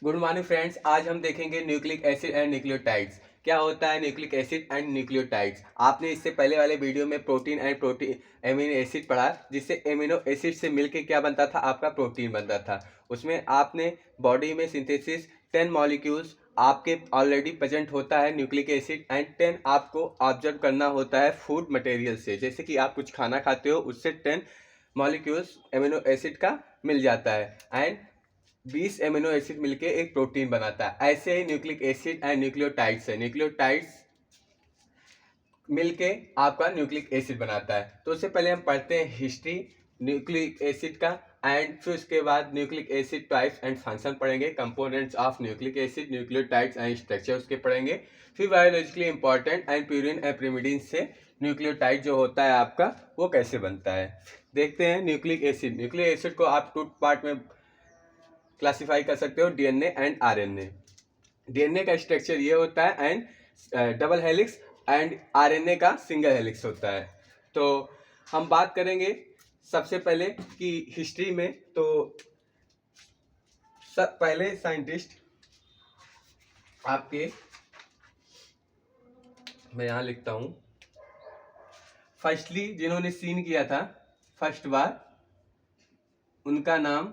Good morning friends. आज हम देखेंगे न्यूक्लिक एसिड एंड न्यूक्लियोटाइड्स। क्या होता है न्यूक्लिक एसिड एंड न्यूक्लियोटाइड्स? आपने इससे पहले वाले वीडियो में protein and protein amino acid पढ़ा, जिससे एमिनो एसिड से मिलके क्या बनता था? आपका प्रोटीन बनता था। उसमें आपने बॉडी में सिंथेसिस 10 मॉलिक्यूल्स आपके ऑलरेडी प्रेजेंट होता है न्यूक्लिक एसिड, एंड 10 आपको ऑब्जर्व करना होता है फूड मटेरियल से। जैसे कि आप कुछ खाना खाते हो, उससे 10 मॉलिक्यूल्स एमिनो एसिड का मिल जाता है, एंड 20 एमिनो एसिड मिलके एक प्रोटीन बनाता है। ऐसे ही न्यूक्लिक एसिड एंड न्यूक्लियोटाइड्स है। न्यूक्लियोटाइड्स मिलके आपका न्यूक्लिक एसिड बनाता है। तो उससे पहले हम पढ़ते हैं हिस्ट्री न्यूक्लिक एसिड का, एंड फिर उसके बाद nucleic acid types and function पढ़ेंगे, components of nucleic acid, nucleotides and structure उसके पढ़ेंगे। फिर biologically important and purine and pyrimidine से न्यूक्लियोटाइड जो होता है आपका, वो कैसे बनता है। देखते हैं न्यूक्लिक एसिड। न्यूक्लिक एसिड को आप 2 पार्ट में क्लासिफाई कर सकते हो, डीएनए एंड आरएनए। डीएनए का स्ट्रक्चर ये होता है, and double helix, and RNA का सिंगल हेलिक्स होता है। तो हम बात करेंगे सबसे पहले कि हिस्ट्री में, तो सब पहले साइंटिस्ट आपके, मैं यहाँ लिखता हूँ, फर्स्टली जिन्होंने सीन किया था फर्स्ट बार, उनका नाम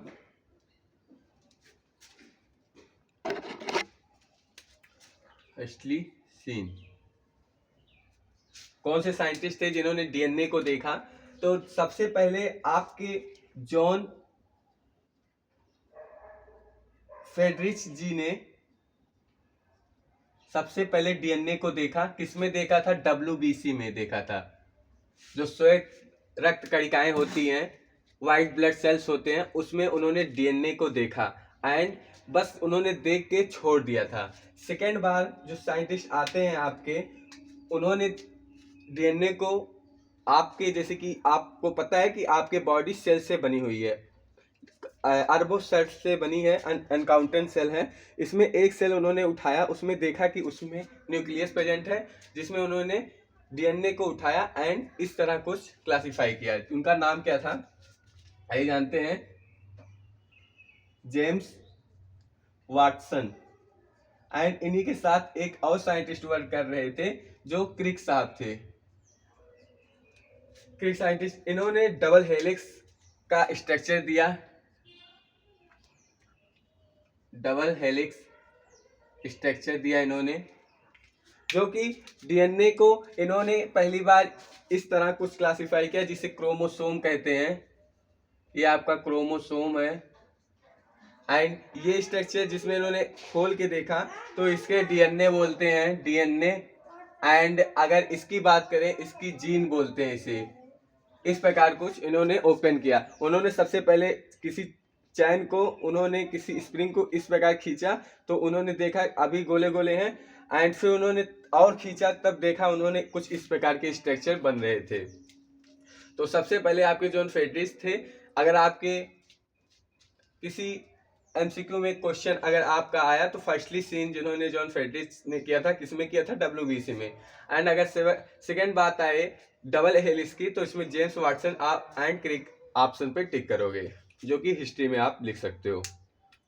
फर्स्टली सीन। कौन से साइंटिस्ट थे जिन्होंने डीएनए को देखा? तो सबसे पहले आपके जॉन फेडरिच जी ने सबसे पहले डीएनए को देखा। किसमें देखा था? डब्ल्यूबीसी में देखा था। जो श्वेत रक्त कणिकाएं होती हैं, वाइट ब्लड सेल्स होते हैं, उसमें उन्होंने डीएनए को देखा, एंड बस उन्होंने देख के छोड़ दिया था। सेकेंड बार जो साइंटिस्ट आते हैं आपके, उन्होंने डीएनए को आपके, जैसे कि आपको पता है कि आपके बॉडी सेल से बनी हुई है, अरबों सेल से बनी है, अनकाउंटेड सेल है। इसमें एक सेल उन्होंने उठाया, उसमें देखा कि उसमें न्यूक्लियस प्रेजेंट है, जिसमें उन्होंने डीएनए को उठाया एंड इस तरह कुछ क्लासिफाई किया। उनका नाम क्या था? आइए जानते हैं। James Watson. एंड इन्हीं के साथ एक और साइंटिस्ट वर्क कर रहे थे, जो क्रिक साहब थे। क्रिक साइंटिस्ट, इन्होंने डबल हेलिक्स का स्ट्रक्चर दिया, डबल हेलिक्स स्ट्रक्चर दिया इन्होंने, जो कि डीएनए को इन्होंने पहली बार इस तरह कुछ क्लासिफाई किया, जिसे क्रोमोसोम कहते हैं। ये आपका क्रोमोसोम है, एंड ये स्ट्रक्चर जिसमें इन्होंने खोल के देखा, तो इसके डीएनए बोलते हैं, डीएनए। एंड अगर इसकी बात करें, इसकी जीन बोलते हैं इसे। इस प्रकार कुछ इन्होंने ओपन किया। उन्होंने सबसे पहले किसी चैन को, उन्होंने किसी स्प्रिंग को इस प्रकार खींचा, तो उन्होंने देखा अभी गोले गोले हैं, एंड फिर उन्होंने और खींचा, तब देखा उन्होंने कुछ इस प्रकार के स्ट्रक्चर बन रहे थे। तो सबसे पहले आपके जॉन फेड्रिस थे। अगर आपके किसी एमसीक्यू में क्वेश्चन अगर आपका आया, तो फर्स्टली सीन जिन्होंने जॉन फेड्रिस ने किया था, किसमें किया था? डब्ल्यूबीसी में। एंड अगर सेकेंड बात आए डबल हेलिक्स की, तो इसमें जेम्स वाटसन आप एंड क्रिक ऑप्शन पे टिक करोगे, जो कि हिस्ट्री में आप लिख सकते हो।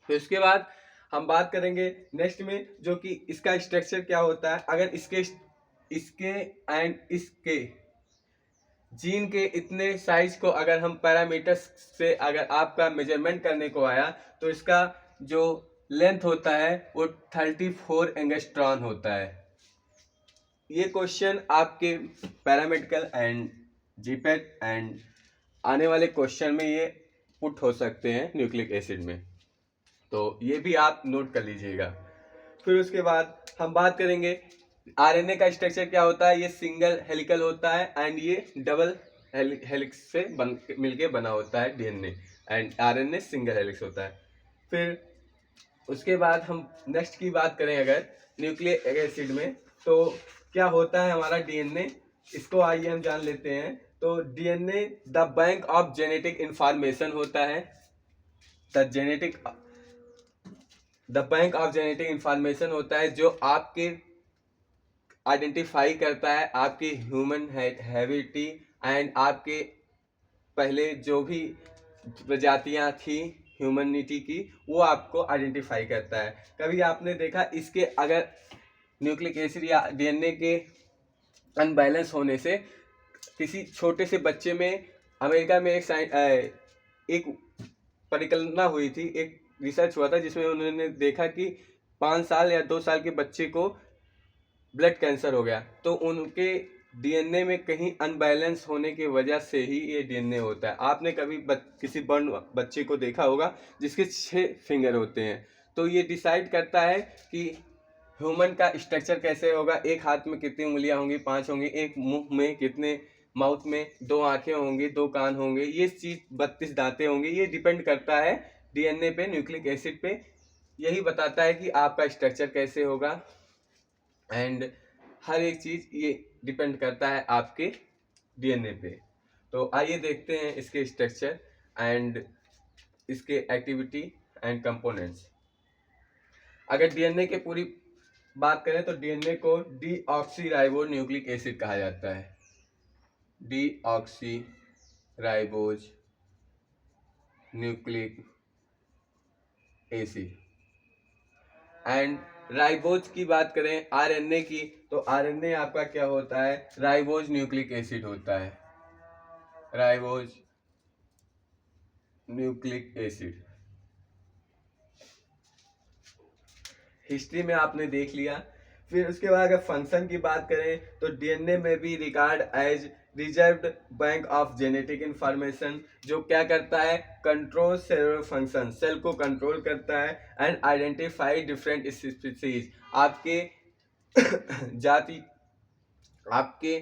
फिर उसके बाद हम बात करेंगे नेक्स्ट में, जो कि इसका स्ट्रक्चर क्या होता है। अगर इसके एंड इसके जीन के इतने साइज को अगर हम पैरामीटर्स से अगर आपका मेजरमेंट करने को आया, तो इसका जो लेंथ होता है वो 34 एंगस्ट्रॉन होता है। ये क्वेश्चन आपके पैरामेडिकल एंड जीपेट एंड आने वाले क्वेश्चन में ये पुट हो सकते हैं न्यूक्लिक एसिड में, तो ये भी आप नोट कर लीजिएगा। फिर उसके बाद हम बात करेंगे आरएनए का स्ट्रक्चर क्या होता है। ये सिंगल हेलिकल होता है, एंड ये डबल हेलिक्स से मिलके बना होता है DNA, and RNA single helix होता है। फिर उसके बाद हम नेक्स्ट की बात करें अगर न्यूक्लिक एसिड में, तो क्या होता है हमारा डीएनए, इसको आइए हम जान लेते हैं। तो DNA the bank of genetic information होता है। The bank of genetic information होता है, जो आपके आइडेंटिफाई करता है आपकी ह्यूमन हैबिलिटी, एंड आपके पहले जो भी प्रजातियां थी ह्यूमनिटी की, वो आपको आइडेंटिफाई करता है। कभी आपने देखा इसके अगर न्यूक्लिक एसिड या डीएनए के अनबैलेंस होने से किसी छोटे से बच्चे में, अमेरिका में एक परिकल्पना हुई थी, एक रिसर्च हुआ था जिसमें उन्होंने देखा कि 5 साल या 2 साल के बच्चे को ब्लड कैंसर हो गया, तो उनके डीएनए में कहीं अनबैलेंस होने की वजह से ही ये डीएनए होता है। आपने कभी किसी बर्न बच्चे को देखा होगा जिसके 6 फिंगर होते हैं, तो ये डिसाइड करता है कि ह्यूमन का स्ट्रक्चर कैसे होगा, एक हाथ में कितनी उंगलियां होंगी, 5 होंगी, एक मुंह में कितने, माउथ में 2 आंखें होंगी, 2 कान होंगे, ये चीज 32 दांतें होंगी। ये डिपेंड करता है डीएनए पे, न्यूक्लिक एसिड पे। यही बताता है कि आपका स्ट्रक्चर कैसे होगा, एंड हर एक चीज ये डिपेंड करता है आपके डीएनए पे। तो आइए देखते हैं इसके स्ट्रक्चर एंड इसके एक्टिविटी एंड कंपोनेंट्स। अगर डीएनए के पूरी बात करें तो डीएनए को डीऑक्सीराइबोज न्यूक्लिक एसिड कहा जाता है। Deoxyribose nucleic acid. And ribose की बात करें आरएनए की, तो आरएनए आपका क्या होता है, राइबोज न्यूक्लिक एसिड होता है, राइबोज न्यूक्लिक एसिड। हिस्ट्री में आपने देख लिया। फिर उसके बाद अगर फंक्शन की बात करें तो डीएनए में भी regard as reserved bank of genetic information, जो क्या करता है, कंट्रोल सेलुलर फंक्शन, सेल को कंट्रोल करता है, एंड आइडेंटिफाई डिफरेंट स्पीसीज, आपके जाति, आपके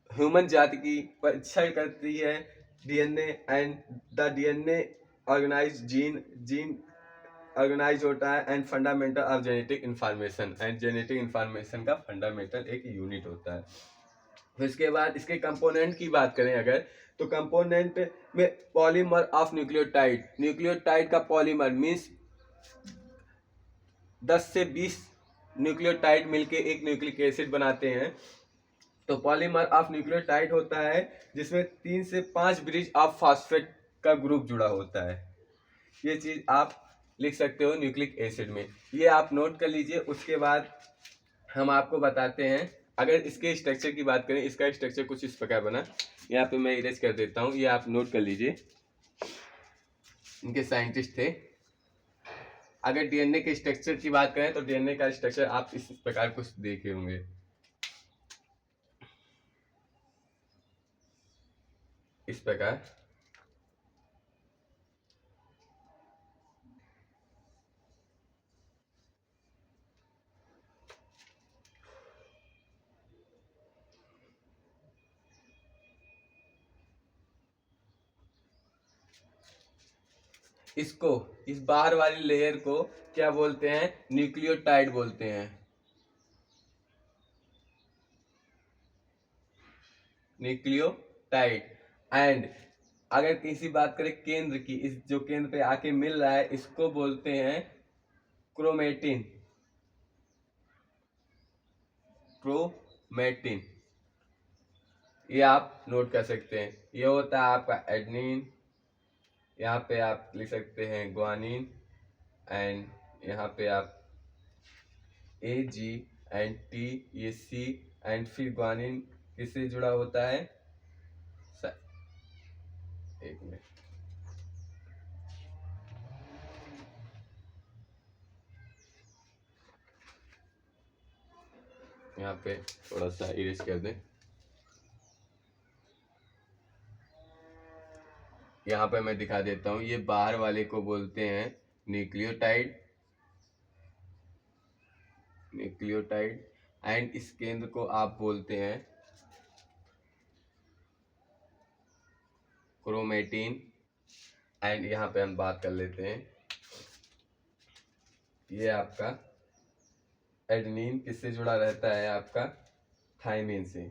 ह्यूमन जाति की परीक्षण करती है DNA, and the DNA organise gene organise होता है, and fundamental of genetic information, and genetic information का फंडामेंटल एक यूनिट होता है। फिर इसके बाद इसके कंपोनेंट की बात करें अगर, तो कंपोनेंट में पॉलीमर ऑफ न्यूक्लियोटाइड, न्यूक्लियोटाइड का पॉलीमर मीन्स 10 से 20 न्यूक्लियोटाइड मिलके एक न्यूक्लिक एसिड बनाते हैं। तो पॉलीमर ऑफ न्यूक्लियोटाइड होता है जिसमें 3 से 5 ब्रिज ऑफ फॉस्फेट का ग्रुप जुड़ा होता है। ये चीज आप लिख सकते हो न्यूक्लिक एसिड में, ये आप नोट कर लीजिए। उसके बाद हम आपको बताते हैं, अगर इसके स्ट्रक्चर की बात करें, इसका स्ट्रक्चर कुछ इस प्रकार बना, यहाँ पे मैं इरेज कर देता हूँ, ये आप नोट कर लीजिए। इनके साइंटिस्ट थे। अगर डीएनए के स्ट्रक्चर की बात करें तो डीएनए का स्ट्रक्चर आप इस प्रकार कुछ देखे होंगे, इस प्रकार। इसको, इस बाहर वाली लेयर को क्या बोलते हैं, न्यूक्लियोटाइड बोलते हैं, न्यूक्लियोटाइड। एंड अगर किसी बात करें केंद्र की, इस जो केंद्र पे आके मिल रहा है, इसको बोलते हैं क्रोमेटिन, क्रोमेटिन। ये आप नोट कर सकते हैं। ये होता है आपका एडनिन, यहाँ पे आप लिख सकते हैं ग्वानिन, एंड यहाँ पे आप ए जी एंड टी, ये सी, एंड फिर ग्वानिन किससे जुड़ा होता है, एक मिनट, यहाँ पे थोड़ा सा इरेज कर दें। यहाँ पे मैं दिखा देता हूँ, ये बाहर वाले को बोलते हैं न्यूक्लियोटाइड, न्यूक्लियोटाइड, एंड इस केंद्र को आप बोलते हैं क्रोमेटिन। एंड यहाँ पे हम बात कर लेते हैं, ये आपका एडेनिन किससे जुड़ा रहता है, आपका थायमिन से,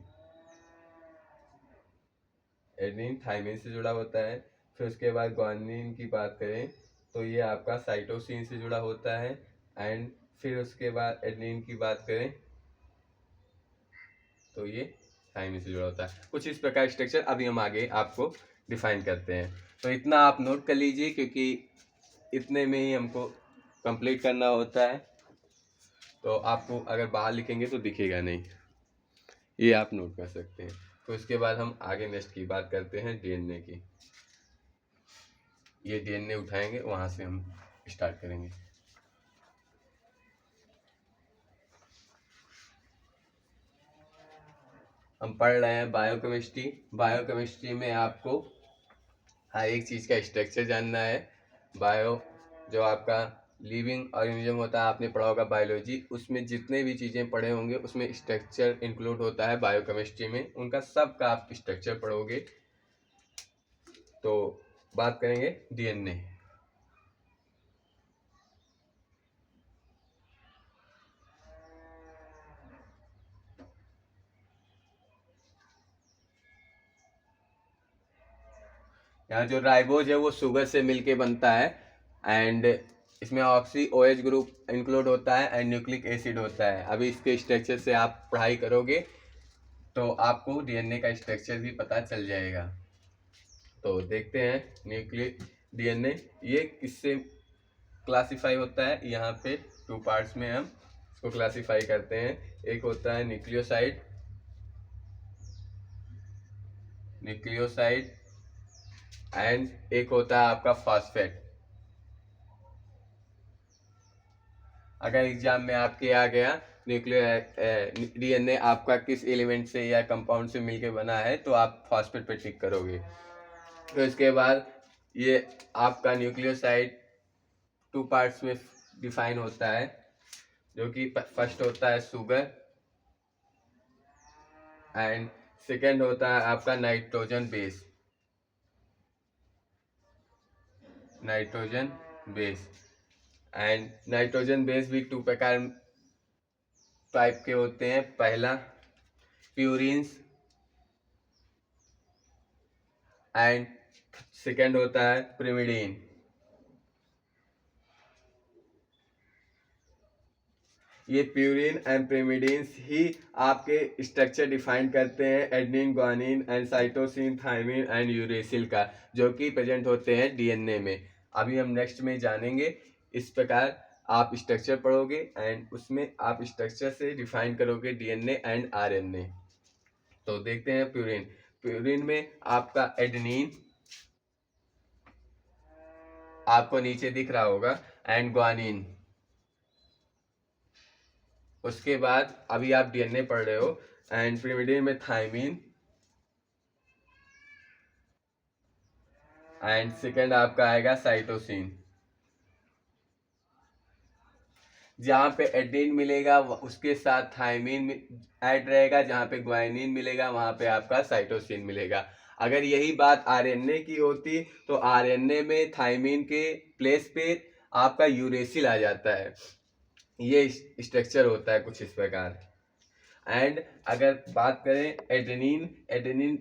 एडेनिन थायमिन से जुड़ा होता है। फिर उसके बाद ग्वानिन की बात करें तो ये आपका साइटोसिन से जुड़ा होता है, एंड फिर उसके बाद एडेनिन की बात करें तो ये थायमिन से जुड़ा होता है। कुछ इस प्रकार स्ट्रक्चर अभी हम आगे आपको डिफाइन करते हैं। तो इतना आप नोट कर लीजिए, क्योंकि इतने में ही हमको कंप्लीट करना होता है। तो आपको अगर बाहर लिखेंगे तो दिखेगा नहीं, ये आप नोट कर सकते हैं। तो इसके बाद हम आगे नेक्स्ट की बात करते हैं, डीएनए की। ये डीएनए उठाएंगे, वहाँ से हम स्टार्ट करेंगे। हम पढ़ रहे हैं बायोकेमिस्ट्री। बायोकेमिस्ट्री में आपको हर एक चीज़ का स्ट्रक्चर जानना है। बायो जो आपका लिविंग ऑर्गेनिज्म होता है, आपने पढ़ा होगा बायोलॉजी, उसमें जितने भी चीज़ें पढ़े होंगे उसमें स्ट्रक्चर इंक्लूड होता है बायोकेमिस्ट्री में, उनका सब का आप स्ट्रक्चर पढ़ोगे। तो बात करेंगे डीएनए। यहाँ जो राइबोज है वो शुगर से मिलके बनता है, एंड इसमें ऑक्सी OH ग्रुप इंक्लूड होता है एंड न्यूक्लिक एसिड होता है। अभी इसके स्ट्रक्चर से आप पढ़ाई करोगे तो आपको डीएनए का स्ट्रक्चर भी पता चल जाएगा। तो देखते हैं न्यूक्लिक डीएनए ये किससे क्लासिफाई होता है। यहाँ पे 2 पार्ट्स में हम इसको क्लासिफाई करते हैं। एक होता है न्यूक्लियोसाइड, न्यूक्लियोसाइड एंड एक होता है आपका फॉस्फेट। अगर एग्जाम में आपके आ गया न्यूक्लियर डीएनए आपका किस एलिमेंट से या कंपाउंड से मिलके बना है, तो आप फॉस्फेट पे टिक करोगे। तो इसके बाद ये आपका न्यूक्लियोसाइड 2 पार्ट्स में डिफाइन होता है, जो कि फर्स्ट होता है शुगर एंड सेकेंड होता है आपका nitrogen base. Nitrogen base and nitrogen base भी 2 प्रकार टाइप के होते हैं। पहला प्यूरिन्स एंड सेकेंड होता है प्रिमिडीन। ये प्यूरिन एंड प्रिमिडीन्स ही आपके स्ट्रक्चर डिफाइन करते हैं, adenine, guanine and cytosine, thymine and uracil का, जो कि प्रेजेंट होते हैं डीएनए में। अभी हम नेक्स्ट में जानेंगे। इस प्रकार आप स्ट्रक्चर पढ़ोगे एंड उसमें आप स्ट्रक्चर से डिफाइन करोगे डीएनए एंड आरएनए। तो देखते हैं प्यूरिन। प्यूरिन में आपका एडेनिन आपको नीचे दिख रहा होगा एंड ग्वानिन। उसके बाद अभी आप डीएनए पढ़ रहे हो एंड प्रिमिडीन में थायमिन एंड सेकेंड आपका आएगा साइटोसिन। जहाँ पे एडेनिन मिलेगा उसके साथ थायमिन ऐड रहेगा, जहाँ पे ग्वानिन मिलेगा वहाँ पे आपका साइटोसिन मिलेगा। अगर यही बात आरएनए की होती तो आरएनए में थायमिन के प्लेस पे आपका यूरेसिल आ जाता है। ये स्ट्रक्चर होता है कुछ इस प्रकार। एंड अगर बात करें एडेनिन, एडेनिन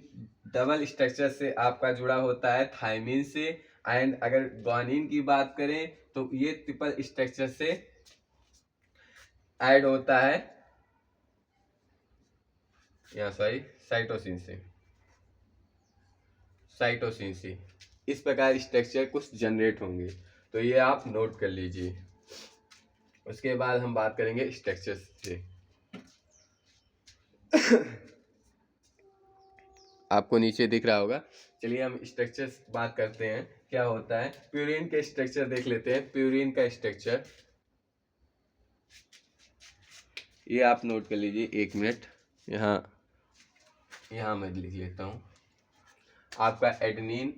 डबल स्ट्रक्चर से आपका जुड़ा होता है थायमिन से। एंड अगर ग्वानिन की बात करें तो ये ट्रिपल स्ट्रक्चर से ऐड होता है, या सॉरी साइटोसिन से। साइटोसिन से इस प्रकार स्ट्रक्चर कुछ जनरेट होंगे, तो ये आप नोट कर लीजिए। उसके बाद हम बात करेंगे स्ट्रक्चर से। आपको नीचे दिख रहा होगा। चलिए हम स्ट्रक्चर बात करते हैं क्या होता है। प्यूरिन के स्ट्रक्चर देख लेते हैं। प्यूरिन का स्ट्रक्चर ये आप नोट कर लीजिए, 1 मिनट। यहाँ मैं लिख लेता हूँ। आपका एडेनिन,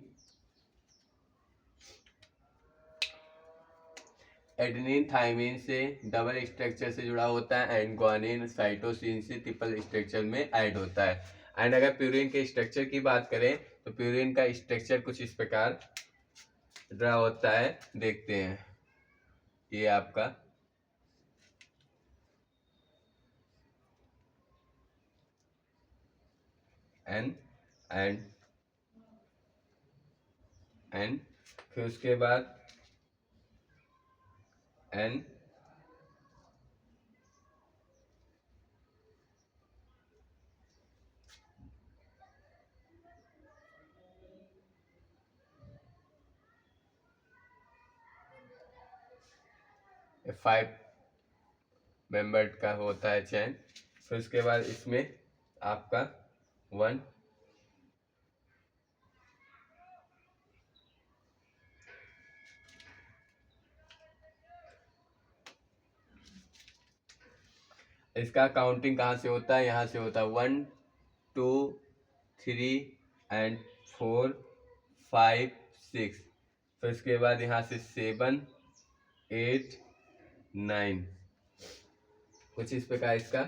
एडेनिन थायमिन से डबल स्ट्रक्चर से जुड़ा होता है एंड ग्वानिन साइटोसिन से ट्रिपल स्ट्रक्चर में ऐड होता है। एंड अगर प्यूरिन के स्ट्रक्चर की बात करें तो प्यूरिन का स्ट्रक्चर कुछ इस प्रकार ड्रा होता है, देखते हैं। ये आपका एन एंड एन, फिर उसके बाद एन 5 मेंबर का होता है चेन। फिर उसके बाद इसमें आपका 1, इसका काउंटिंग कहाँ से होता है, यहाँ से होता है 1 2 3 एंड 4 5 6। फिर उसके बाद यहाँ से 7 8 9। कुछ इस प्रकार इसका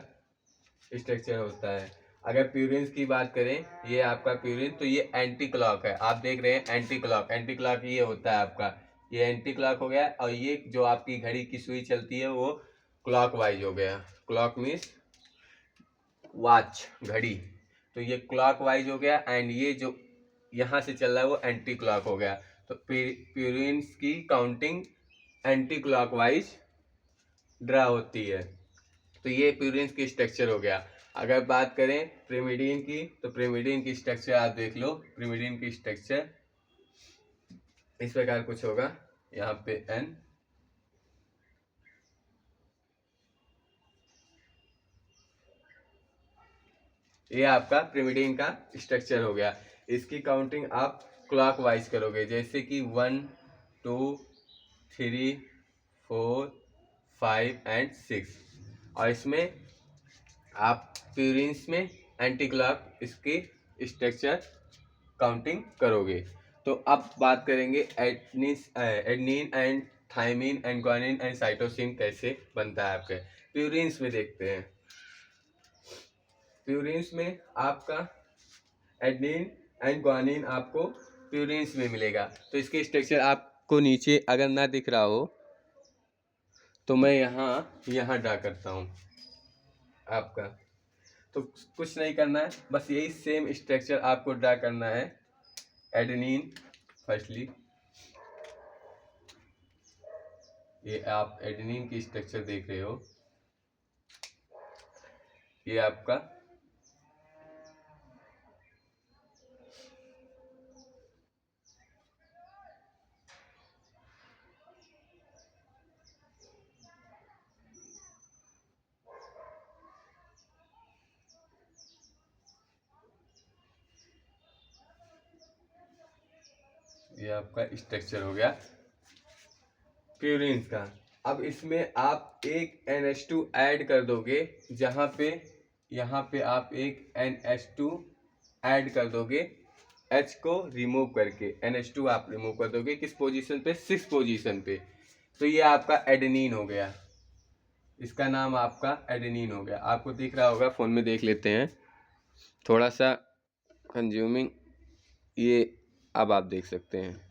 स्ट्रक्चर होता है। अगर प्यूरिन्स की बात करें, ये आपका प्यूरिन, तो ये एंटी क्लॉक है। आप देख रहे हैं एंटी क्लॉक, एंटी क्लॉक ये होता है आपका, ये एंटी क्लॉक हो गया। और ये जो आपकी घड़ी की सुई चलती है वो क्लॉक वाइज हो गया। क्लॉक मीन्स वॉच, घड़ी, तो ये क्लॉक वाइज हो गया। एंड ये जो यहाँ से चल रहा है वो एंटी क्लॉक हो गया। तो प्यूरिन्स की counting anti clock wise draw होती है। तो ये प्यूरिन्स की स्ट्रक्चर हो गया। अगर बात करें प्रिमिडीन की, तो प्रिमिडीन की स्ट्रक्चर आप देख लो। प्रिमिडीन की स्ट्रक्चर इस प्रकार कुछ होगा। यहाँ पे N, ये आपका प्रिमिडीन का स्ट्रक्चर हो गया। इसकी काउंटिंग आप क्लॉक वाइज करोगे, जैसे कि 1 2 3 4 5 एंड 6। और इसमें आप प्यूरिन्स में एंटी क्लॉक इसकी स्ट्रक्चर काउंटिंग करोगे। तो अब बात करेंगे adenine and thymine and guanine and cytosine कैसे बनता है आपके प्यूरिन्स में। देखते हैं प्यूरिन्स में आपका एडनिन एंड ग्वानिन आपको प्यूरिन्स में मिलेगा। तो इसके स्ट्रक्चर आपको नीचे अगर ना दिख रहा हो तो मैं यहाँ ड्रा करता हूँ आपका। तो कुछ नहीं करना है, बस यही सेम स्ट्रक्चर आपको ड्रा करना है। एडेनिन फर्स्टली, ये आप एडेनिन की स्ट्रक्चर देख रहे हो, ये आपका स्ट्रक्चर हो गया प्यूरिन्स का। अब इसमें आप एक NH2 ऐड कर दोगे, जहाँ पे यहाँ पे आप एक NH2 ऐड कर दोगे, H को रिमूव करके NH2 आप रिमूव कर दोगे। किस पोजीशन पे, 6 पोजीशन पे। तो ये आपका एडेनिन हो गया, इसका नाम आपका एडेनिन हो गया। आपको दिख रहा होगा, फोन में देख लेते हैं, थोड़ा सा कंज्यूमिंग, ये अब आप देख सकते हैं,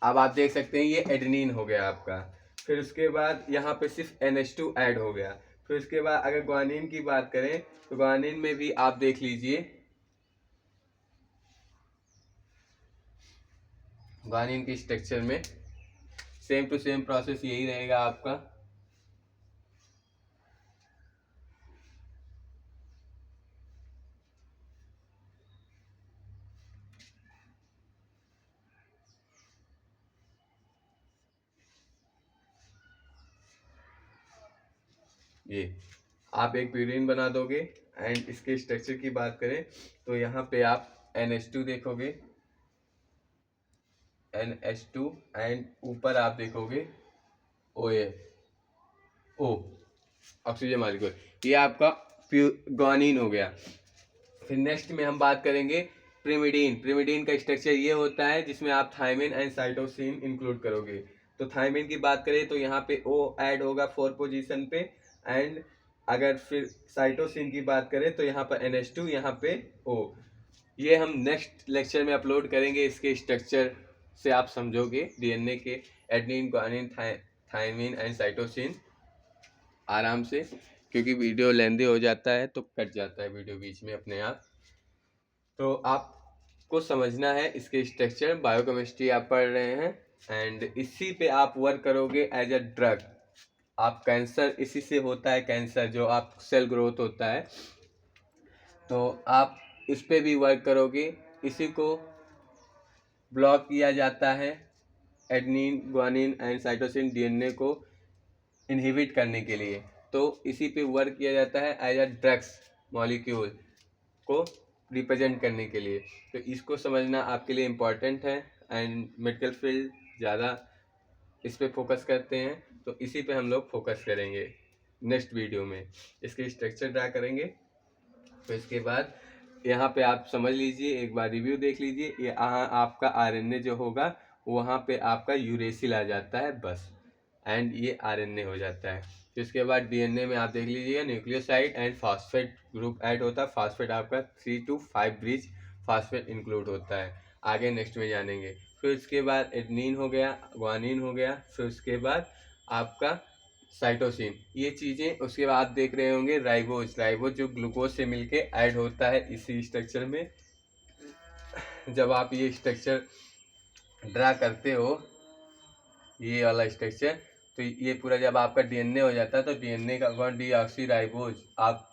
अब आप देख सकते हैं ये एडेनिन हो गया आपका। फिर उसके बाद यहाँ पे सिर्फ NH2 ऐड हो गया। फिर उसके बाद अगर ग्वानिन की बात करें, तो ग्वानिन में भी आप देख लीजिए, ग्वानिन की स्ट्रक्चर में सेम टू सेम प्रोसेस यही रहेगा आपका। ये आप एक प्यूरिन बना दोगे। एंड इसके स्ट्रक्चर की बात करें तो यहाँ पे आप NH2 देखोगे, NH2, एंड ऊपर आप देखोगे O ऑक्सीजन मॉलिक्यूल, ये आपका ग्वानिन हो गया। फिर नेक्स्ट में हम बात करेंगे प्रिमिडीन। प्रिमिडीन का स्ट्रक्चर ये होता है जिसमें आप थायमिन एंड साइटोसिन इंक्लूड करोगे। तो थायमिन की बात करें तो यहाँ पे O ऐड होगा 4 पोजीशन पे। एंड अगर फिर साइटोसिन की बात करें तो यहाँ पर NH2, यहाँ पे O। ये हम नेक्स्ट लेक्चर में अपलोड करेंगे, इसके स्ट्रक्चर से आप समझोगे DNA के adenine, guanine, thymine and cytosine आराम से, क्योंकि वीडियो लेंदी हो जाता है तो कट जाता है वीडियो बीच में अपने आप। तो आपको समझना है इसके स्ट्रक्चर, बायोकेमिस्ट्री आप पढ़ रहे हैं एंड इसी पे आप वर्क करोगे एज अ ड्रग। आप कैंसर, इसी से होता है कैंसर, जो आप सेल ग्रोथ होता है, तो आप इस पे भी वर्क करोगे। इसी को ब्लॉक किया जाता है adenine, guanine and cytosine DNA को इनहिबिट करने के लिए, तो इसी पे वर्क किया जाता है एज अ ड्रग्स मॉलिक्यूल को रिप्रेजेंट करने के लिए। तो इसको समझना आपके लिए इम्पॉर्टेंट है एंड मेडिकल फील्ड ज़्यादा इस पे फोकस करते हैं, तो इसी पे हम लोग फोकस करेंगे नेक्स्ट वीडियो में। इसके स्ट्रक्चर ड्रा करेंगे। तो इसके बाद यहाँ पे आप समझ लीजिए, एक बार रिव्यू देख लीजिए। यहाँ आपका आरएनए जो होगा वहाँ पे आपका यूरेसिल आ जाता है बस, एंड ये आरएनए हो जाता है। तो इसके बाद डीएनए में आप देख लीजिएगा nucleoside and phosphate group add होता है। फास्फेट आपका 3 to 5 ब्रिज फास्फेट इंक्लूड होता है, आगे नेक्स्ट में जानेंगे। फिर इसके बाद एडेनिन हो गया, ग्वानिन हो गया, फिर उसके बाद आपका साइटोसिन, ये चीज़ें। उसके बाद आप देख रहे होंगे राइबोज, राइबोज जो ग्लूकोज से मिलके ऐड होता है इसी स्ट्रक्चर में। जब आप ये स्ट्रक्चर ड्रा करते हो, ये वाला स्ट्रक्चर, तो ये पूरा जब आपका डीएनए हो जाता है तो डीएनए का कौन डीऑक्सीराइबोज, आप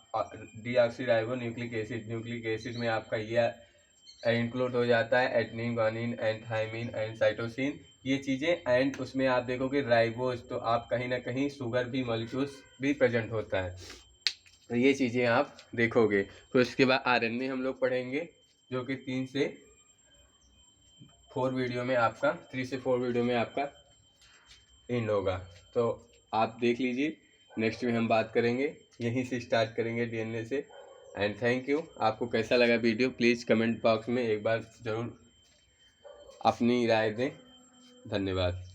डीऑक्सीराइबो न्यूक्लिक एसिड में आपका ये इंक्लूड हो जाता है adenine, guanine and thymine and cytosine, ये चीज़ें। एंड उसमें आप देखोगे राइबोज, तो आप कहीं ना कहीं शुगर भी मॉलिक्यूल्स भी प्रेजेंट होता है, तो ये चीज़ें आप देखोगे। तो इसके बाद आरएनए हम लोग पढ़ेंगे, जो कि 3 से 4 वीडियो में आपका एंड होगा। तो आप देख लीजिए, नेक्स्ट में हम बात करेंगे, यहीं से स्टार्ट करेंगे डीएनए से। And thank you. आपको कैसा लगा वीडियो प्लीज़ कमेंट बॉक्स में एक बार ज़रूर अपनी राय दें। धन्यवाद।